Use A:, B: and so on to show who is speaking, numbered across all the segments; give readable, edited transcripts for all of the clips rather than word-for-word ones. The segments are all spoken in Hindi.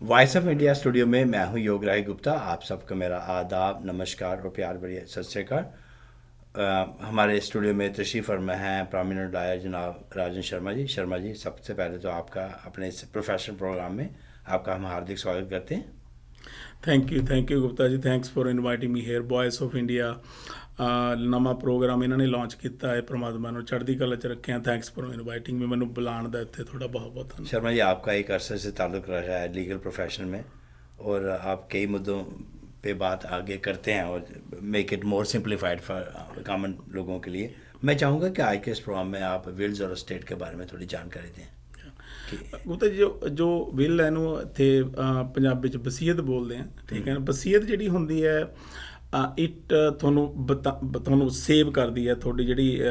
A: वॉइस ऑफ इंडिया स्टूडियो में मैं हूं योगराज गुप्ता। आप सबको मेरा आदाब, नमस्कार और प्यार भरी सत श्री अकाल। हमारे स्टूडियो में तशरीफ़ फरमा हैं प्रोमिनेंट लॉयर जनाब राजन शर्मा जी। शर्मा जी, सबसे पहले तो आपका अपने इस प्रोफेशनल प्रोग्राम में आपका हम हार्दिक स्वागत करते हैं।
B: Thank you Gupta ji, thanks for inviting me here. Voice of India ਨਵਾਂ ਪ੍ਰੋਗਰਾਮ ਇਹਨਾਂ ਨੇ ਲਾਂਚ ਕੀਤਾ ਹੈ। परमात्मा ਨੂੰ ਚੜ੍ਹਦੀ ਕਲਾ 'ਚ ਰੱਖਿਆ। ਥੈਂक्स फॉर इनवाइटिंग मी। ਮੈਨੂੰ ਬੁਲਾਉਣ ਦਾ ਇੱਥੇ ਤੁਹਾਡਾ बहुत बहुत धन्यवाद।
A: शर्मा जी, आपका एक अरसे से ताल्लुक़ रहा है लीगल प्रोफेशन में और आप कई मुद्दों पे बात आगे करते हैं और make it more simplified for common लोगों के लिए। मैं चाहूँगा कि आज के इस प्रोग्राम में आप विल्स और स्टेट के बारे में थोड़ी जानकारी दें।
B: ਗੁਪਤਾ ਜੀ, ਜੋ ਵਿਲ ਹੈ ਇਹਨੂੰ ਇੱਥੇ ਪੰਜਾਬੀ 'ਚ ਵਸੀਅਤ ਬੋਲਦੇ ਆ, ਠੀਕ ਹੈ ਨਾ। ਵਸੀਅਤ ਜਿਹੜੀ ਹੁੰਦੀ ਹੈ ਇਟ ਤੁਹਾਨੂੰ ਸੇਵ ਕਰਦੀ ਹੈ ਤੁਹਾਡੀ ਜਿਹੜੀ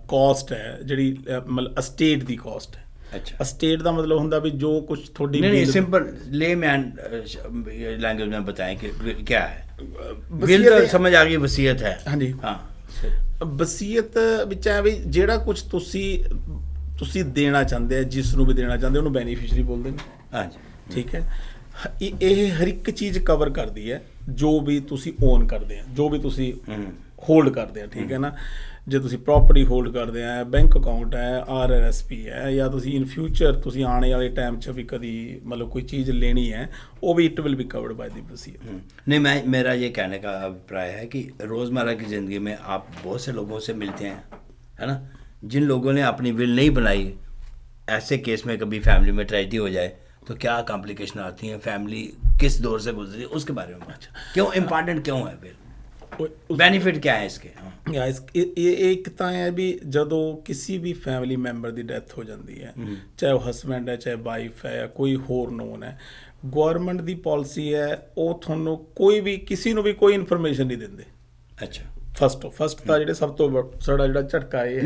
B: ਕੋਸਟ ਹੈ, ਜਿਹੜੀ ਮਤਲਬ ਅਸਟੇਟ ਦੀ ਕੋਸਟ ਹੈ।
A: अच्छा,
B: ਅਸਟੇਟ ਦਾ ਮਤਲਬ ਹੁੰਦਾ ਵੀ ਜੋ ਕੁਝ ਤੁਹਾਡੀ
A: नहीं सिंपल लेमैन लैंग्वेज में बताएं कि क्या है। विल तो समझ आ गई, वसीयत है।
B: ਹਾਂਜੀ
A: हाँ,
B: ਵਸੀਅਤ ਵਿੱਚ ਹੈ ਵੀ ਜਿਹੜਾ ਕੁਝ ਤੁਸੀਂ ਦੇਣਾ ਚਾਹੁੰਦੇ ਆ, ਜਿਸ ਨੂੰ ਵੀ ਦੇਣਾ ਚਾਹੁੰਦੇ ਉਹਨੂੰ ਬੈਨੀਫੀਸ਼ਰੀ ਬੋਲਦੇ ਨੇ।
A: हाँ जी,
B: ਠੀਕ ਹੈ। ਇਹ ਹਰ ਇੱਕ ਚੀਜ਼ ਕਵਰ ਕਰਦੀ ਹੈ ਜੋ ਵੀ ਤੁਸੀਂ ਓਨ ਕਰਦੇ ਆ, ਜੋ ਵੀ ਤੁਸੀਂ ਹੋਲਡ ਕਰਦੇ ਆ, ਠੀਕ ਹੈ ਨਾ। ਜੇ ਤੁਸੀਂ ਪ੍ਰੋਪਰਟੀ ਹੋਲਡ ਕਰਦੇ ਆ, ਬੈਂਕ ਅਕਾਊਂਟ ਹੈ, RRSP ਹੈ, ਜਾਂ ਤੁਸੀਂ ਇਨ ਫਿਊਚਰ ਤੁਸੀਂ ਆਉਣੇ ਵਾਲੇ ਟਾਈਮ 'ਚ ਵੀ ਕਦੀ मतलब कोई चीज़ लेनी है, वो भी it will be covered by the वसीयत।
A: नहीं, मेरा ये कहने का अभिप्राय है कि रोज़मर्रा की ज़िंदगी में आप बहुत से लोगों से मिलते हैं, है ना, जिन लोगों ने अपनी विल नहीं बनाई। ऐसे केस में कभी फैमिली में ट्रेजेडी हो जाए तो क्या कॉम्प्लिकेशन आती हैं, फैमिली किस दौर से गुजरी है, उसके बारे में। अच्छा, क्यों इम्पॉर्टेंट क्यों है विल, बेनिफिट क्या है इसके?
B: ਇੱਕ ਤਾਂ ਹੈ ਵੀ ਜਦੋਂ ਕਿਸੇ ਵੀ ਫੈਮਿਲੀ ਮੈਂਬਰ ਦੀ ਡੈਥ ਹੋ ਜਾਂਦੀ ਹੈ, ਚਾਹੇ ਉਹ ਹਸਬੈਂਡ ਹੈ, ਚਾਹੇ ਵਾਈਫ ਹੈ, ਜਾਂ ਕੋਈ ਹੋਰ ਨੋਨ ਹੈ, ਗੌਰਮੈਂਟ ਦੀ ਪਾਲਿਸੀ ਹੈ ਉਹ ਤੁਹਾਨੂੰ ਕੋਈ ਵੀ ਕਿਸੇ ਨੂੰ ਵੀ ਕੋਈ ਇਨਫੋਰਮੇਸ਼ਨ ਨਹੀਂ ਦਿੰਦੇ।
A: अच्छा,
B: फर्स्ट ਤਾਂ ਜਿਹੜੇ ਸਭ ਤੋਂ ਸਾਡਾ ਜਿਹੜਾ ਝਟਕਾ ਇਹ ਹੈ।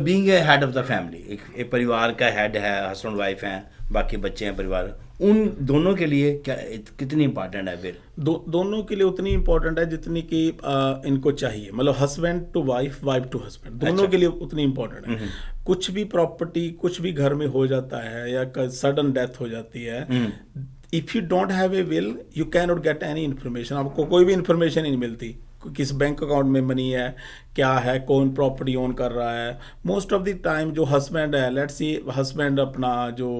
A: Being a head of the family, एक परिवार का हेड है, हस्बैंड वाइफ हैं, बाकी बच्चे हैं परिवार, उन दोनों के लिए क्या कितनी इम्पोर्टेंट है विल?
B: दोनों के लिए उतनी इम्पोर्टेंट है जितनी कि इनको चाहिए, मतलब husband to wife, wife to husband, दोनों के लिए उतनी इम्पोर्टेंट है। कुछ भी प्रॉपर्टी कुछ भी घर में हो जाता है या सडन डेथ हो जाती है, if you don't have a will you can not get any information. आपको कोई भी इन्फॉर्मेशन नहीं मिलती, किस बैंक अकाउंट में मनी है, क्या है, कौन प्रॉपर्टी ओन कर रहा है। मोस्ट ऑफ द टाइम जो हस्बैंड है, लेट्स सी हस्बैंड अपना जो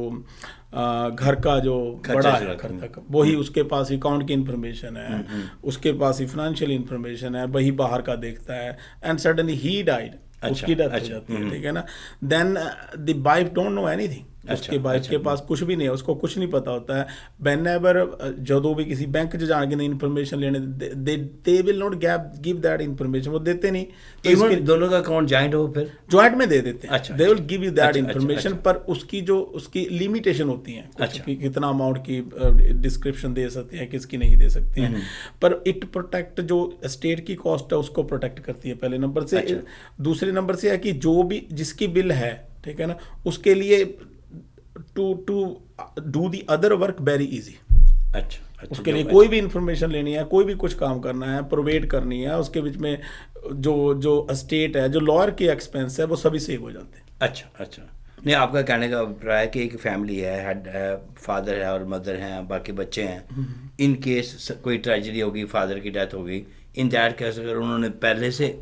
B: घर का जो बड़ा है, घर तक वही उसके पास अकाउंट की इन्फॉर्मेशन है, उसके पास ही फाइनेंशियल इन्फॉर्मेशन है, वही बाहर का देखता है, एंड सडनली ही डाइड, उसकी डेथ हो जाती है, ठीक है ना। Then the wife don't know anything, उसके वाइफ के पास कुछ भी नहीं है, उसको कुछ नहीं पता होता है। वैन एवर जो भी किसी बैंक च जाके इन्फॉर्मेशन लेने, they will not give that information, वो देते नहीं।
A: तो इसके दोनों का अकाउंट जॉइंट हो, फिर
B: जॉइंट में दे देते हैं।
A: अच्छा,
B: they will give you that information, पर उसकी लिमिटेशन होती है। अच्छा, कितना अमाउंट की डिस्क्रिप्शन दे सकते हैं, किसकी नहीं दे सकते हैं, पर इट प्रोटेक्ट जो स्टेट की कॉस्ट है उसको प्रोटेक्ट करती है पहले नंबर से। दूसरे नंबर से है कि जो भी जिसकी बिल है, ठीक है ना, उसके लिए to do the other work very easy.
A: अच्छा,
B: उसके लिए कोई भी इंफॉर्मेशन लेनी है, कोई भी कुछ काम करना है, प्रोवेट करनी है, उसके बीच में जो स्टेट है, जो लॉयर के एक्सपेंस है, वो सभी सेव हो जाते हैं।
A: अच्छा, नहीं, आपका कहने का अभिप्राय है कि एक फैमिली है, हेड है, फादर है और मदर हैं, बाकी बच्चे हैं। इन केस कोई ट्रेजेडी होगी, फादर की डेथ होगी, इन दैट केस अगर उन्होंने पहले से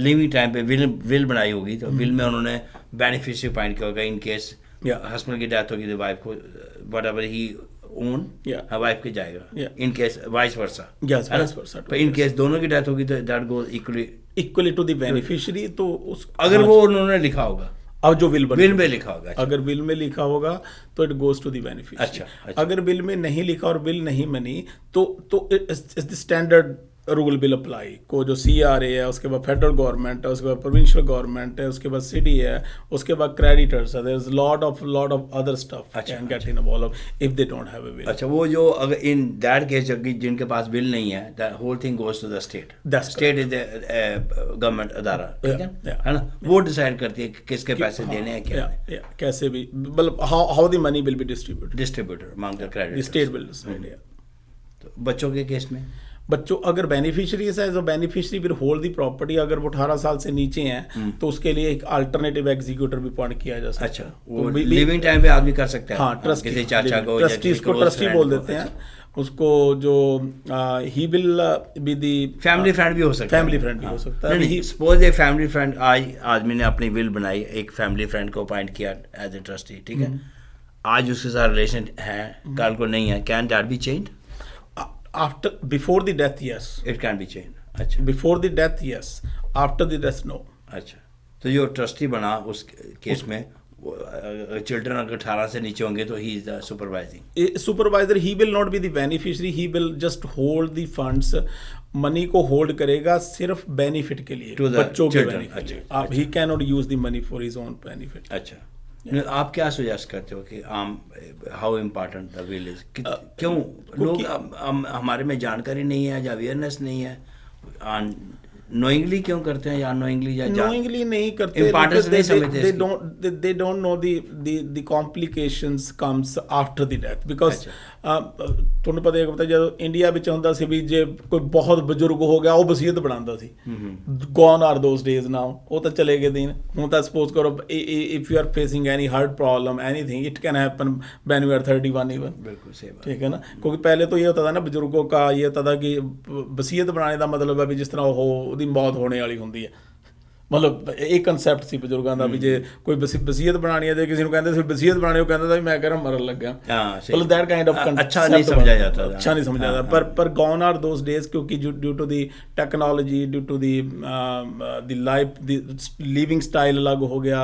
A: लिविंग टाइम पे विल बनाई होगी तो विल में उन्होंने बेनिफिशियरी पॉइंट किया होगा। इन केस हस्बैंड की डेथ होगी तो वाइफ को व्हाटएवर ही ओन वाइफ के जाएगा। इन केस वाइस वर्सा, पर इन केस दोनों की डेथ होगी तो that goes
B: equally to the beneficiary. तो उस
A: अगर वो उन्होंने लिखा होगा,
B: अब जो विल
A: में लिखा होगा,
B: अगर विल में लिखा होगा तो it goes to the beneficiary. अच्छा, अगर विल में नहीं लिखा और विल नहीं बनी तो it's the standard rule will apply को। जो CRA है, उसके बाद फेडरल गवर्नमेंट है, उसके बाद प्रोविंशियल गवर्नमेंट है, उसके बाद सिटी है, उसके बाद क्रेडिटर्स है, there is lot of other stuff can get involve if they don't have a will.
A: अच्छा, वो जो अगर इन दैट केस जिनके पास विल नहीं है, the whole thing goes to the state. State is government अदारा, है ना, वो डिसाइड करती है किसके पैसे देने हैं, क्या
B: कैसे भी, मतलब how the money will be distributed
A: among the creditors,
B: state will decide.
A: तो बच्चों के केस में
B: बच्चों अगर बेनिफिशियरी है तो beneficiary will hold the property, अगर वो 18 साल से नीचे हैं तो उसके लिए एक अल्टरनेटिव एग्जीक्यूटर भी अपॉइंट किया जा सकता है।
A: अच्छा, वो लिविंग टाइम पे आदमी कर सकता है।
B: हाँ, ट्रस्टी,
A: किसी चाचा को या
B: ट्रस्टी,
A: किसी
B: इसको
A: close
B: ट्रस्टी
A: friend
B: बोल
A: को।
B: देते हैं
A: अच्छा।
B: उसको, जो he will be the
A: family friend भी हो सकता है।
B: फैमिली फ्रेंड भी हो सकता है।
A: नहीं, सपोज एक फैमिली फ्रेंड, आज आदमी ने अपनी विल बनाई, एक फैमिली फ्रेंड को अपॉइंट किया एज ए ट्रस्टी, ठीक है, आज उसके साथ रिलेशन है, कल को नहीं है, can that be change?
B: After before the death yes,
A: it can be change. अच्छा,
B: before the death yes, after the death no.
A: अच्छा, तो जो ट्रस्टी बना उस केस में चिल्ड्रन अगर 18 से नीचे होंगे तो he is the supervising
B: supervisor, he will not be the beneficiary, he will just hold the funds, money को होल्ड करेगा सिर्फ बेनिफिट के लिए,
A: To the
B: बच्चों के
A: children,
B: बेनिफिट।
A: अच्छा,
B: he can not use the money for his own benefit.
A: अच्छा, आप क्या सुजेस्ट करते हो कि how important the will is? क्यों लोग हमारे में जानकारी नहीं है या अवेयरनेस नहीं है, नोइंगली क्यों करते हैं या अननोइंगली या
B: नोइंगली नहीं करते,
A: Importance नहीं समझते
B: they
A: इसकी।
B: they don't know the complications comes after the death because ਤੁਹਾਨੂੰ ਪਤਾ ਹੈ ਕਿ ਜਦੋਂ ਇੰਡੀਆ ਵਿੱਚ ਹੁੰਦਾ ਸੀ ਵੀ ਜੇ ਕੋਈ ਬਹੁਤ ਬਜ਼ੁਰਗ ਹੋ ਗਿਆ ਉਹ ਵਸੀਅਤ ਬਣਾਉਂਦਾ ਸੀ, gone are those days now, ਉਹ ਤਾਂ ਚਲੇ ਗਏ ਦਿਨ। ਹੁਣ ਤਾਂ ਸਪੋਜ਼ ਕਰੋ if you are facing any heart problem anything it can happen when you are 31 even।
A: बिल्कुल सही बात।
B: ठीक है ना, क्योंकि पहले तो ये होता था ना बुजुर्गों का, ये होता था कि वसीयत बनाने का मतलब है भी जिस तरह ਉਹਦੀ ਮੌਤ ਹੋਣੇ ਵਾਲੀ ਹੁੰਦੀ ਹੈ, ਮਤਲਬ ਇਹ ਕਨਸੈਪਟ ਸੀ ਬਜ਼ੁਰਗਾਂ ਦਾ ਵੀ ਜੇ ਕੋਈ ਵਸੀਅਤ ਬਣਾਣੀ ਹੈ, ਜੇ ਕਿਸੇ ਨੂੰ ਕਹਿੰਦੇ ਸੀ ਵਸੀਅਤ ਬਣਾਣੀ, ਉਹ ਕਹਿੰਦਾ था ਵੀ ਮੈਂ ਕਹਿ ਰਿਹਾ ਮਰਨ ਲੱਗਾ। ਮਤਲਬ दैट काइंड ऑफ
A: अच्छा नहीं समझा जाता,
B: अच्छा नहीं समझा जाता। पर gone are those days, क्योंकि due to the technology, due to the life, the living style अलग हो गया,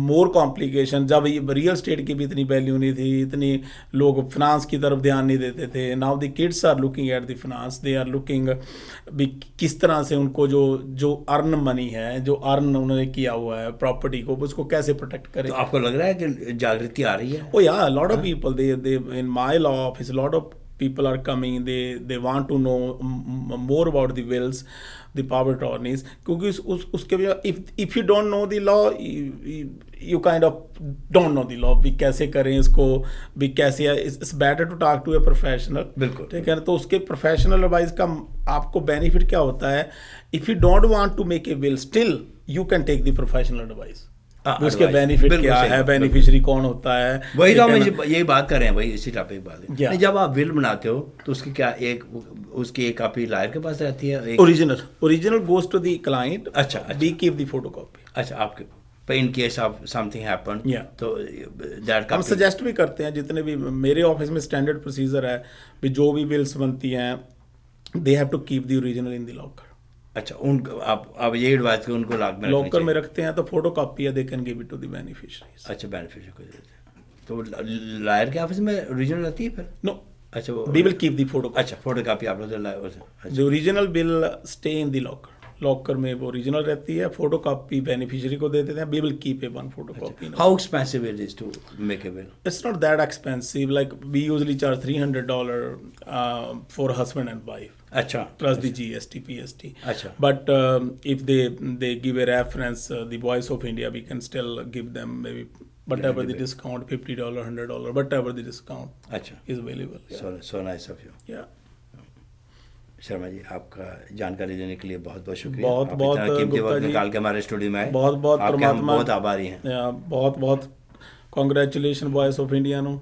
B: मोर कॉम्प्लिकेशन। जब रियल स्टेट की भी इतनी वैल्यू नहीं थी, इतनी लोग फिनांस की तरफ ध्यान नहीं देते थे। Now the kids are looking at the finance, they are looking भी किस तरह से उनको जो अर्न मनी है, जो अर्न उन्होंने किया हुआ है प्रॉपर्टी को, उसको कैसे प्रोटेक्ट करें।
A: तो आपको लग रहा है कि जागृति आ रही है?
B: Oh yeah, a lot of people, they in my law office, a lot of people are coming, they want to know more about the wills, the power attorneys, क्योंकि उसके भी if you don't know the law, you kind of don't know the law, भी कैसे करें इसको, भी कैसे, it's better to talk to a professional।
A: बिल्कुल,
B: ठीक है ना, तो उसके प्रोफेशनल एडवाइस का आपको बेनिफिट क्या होता है? If you don't want to make a will, still you can take the professional advice. उसके बेनिफिट क्या है, बेनिफिशियरी कौन होता है,
A: वही तो हम यही बात कर रहे हैं, वही इसी टॉपिक बात है। जब आप विल बनाते हो तो उसकी क्या उसकी एक कॉपी लायर के पास रहती है?
B: Original goes to the client.
A: अच्छा,
B: वी कीप द फोटोकॉपी।
A: अच्छा, आपके पर in case of something happen तो दैट
B: हम सजेस्ट भी करते हैं, जितने भी मेरे ऑफिस में स्टैंडर्ड प्रोसीजर है भी जो भी विल्स बनती हैं, they have to keep the original in the locker.
A: अच्छा, उनको आप ये एडवाइस कि उनको
B: लॉकर में रखते हैं, तो फोटो कॉपी है, they can give it to the beneficiaries. अच्छा,
A: बेनिफिशियरी को देते हैं तो लायर के ऑफिस में ओरिजिनल रहती है फिर?
B: नो,
A: अच्छा,
B: we will keep the photo.
A: अच्छा, फोटो कॉपी आप लोग
B: जो original will stay in the locker में वो ओरिजिनल रहती है, फोटो कॉपी बेनिफिशियरी को दे देते हैं। We will keep a one photo copy.
A: How expensive it is to make a will?
B: It's not that expensive, like we usually charge $300 for husband and wife.
A: अच्छा,
B: plus the GST, PST.
A: अच्छा,
B: but if they give a reference, the Voice of India, we can still give them maybe whatever the discount, $50, $100, whatever the discount
A: अच्छा
B: is available।
A: so nice of you।
B: yeah,
A: Sharma ji, आपका जानकारी देने के लिए बहुत बहुत शुक्रिया।
B: बहुत
A: कीमती वक्त निकाल के हमारे स्टूडियो में आए,
B: बहुत
A: परमात्मा बहुत आभारी हैं।
B: बहुत कांग्रेचुलेशन वॉइस ऑफ इंडिया ਨੂੰ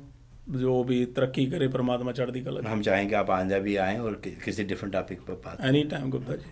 B: जो भी तरक्की करे, परमात्मा चढ़ती कला।
A: हम चाहेंगे आप आंदा भी आएँ और किसी डिफरेंट टॉपिक पर बात।
B: Any time Gupta ji.